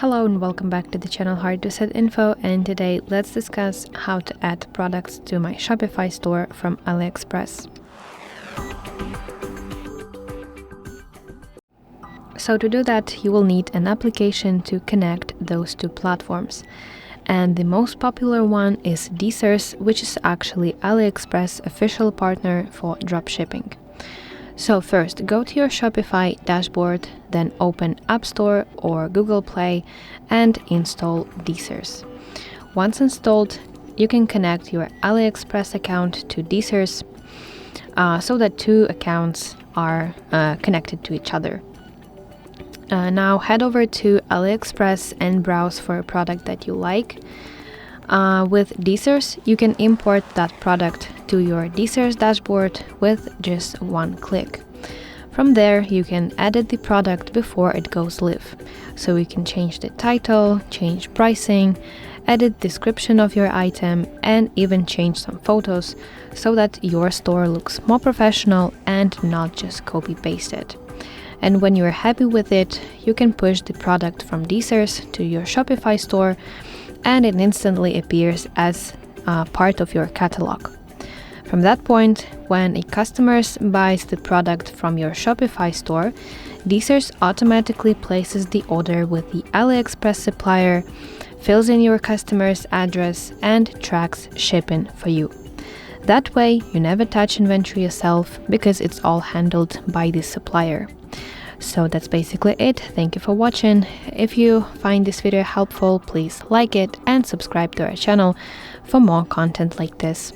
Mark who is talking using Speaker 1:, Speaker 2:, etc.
Speaker 1: Hello and welcome back to the channel HardReset.Info, and today let's discuss how to add products to my Shopify store from AliExpress. So to do that, you will need an application to connect those two platforms. And the most popular one is DSers, which is actually AliExpress official partner for dropshipping. So first, go to your Shopify dashboard, then open App Store or Google Play and install DSers. Once installed, you can connect your AliExpress account to DSers so that two accounts are connected to each other. Now head over to AliExpress and browse for a product that you like. With DSers, you can import that product to your DSers dashboard with just one click. From there, you can edit the product before it goes live. So you can change the title, change pricing, edit description of your item, and even change some photos so that your store looks more professional and not just copy-pasted. And when you're happy with it, you can push the product from DSers to your Shopify store and it instantly appears as part of your catalog. From that point, when a customer buys the product from your Shopify store, DSers automatically places the order with the AliExpress supplier, fills in your customer's address, and tracks shipping for you. That way, you never touch inventory yourself because it's all handled by the supplier. So that's basically it. Thank you for watching. If you find this video helpful, please like it and subscribe to our channel for more content like this.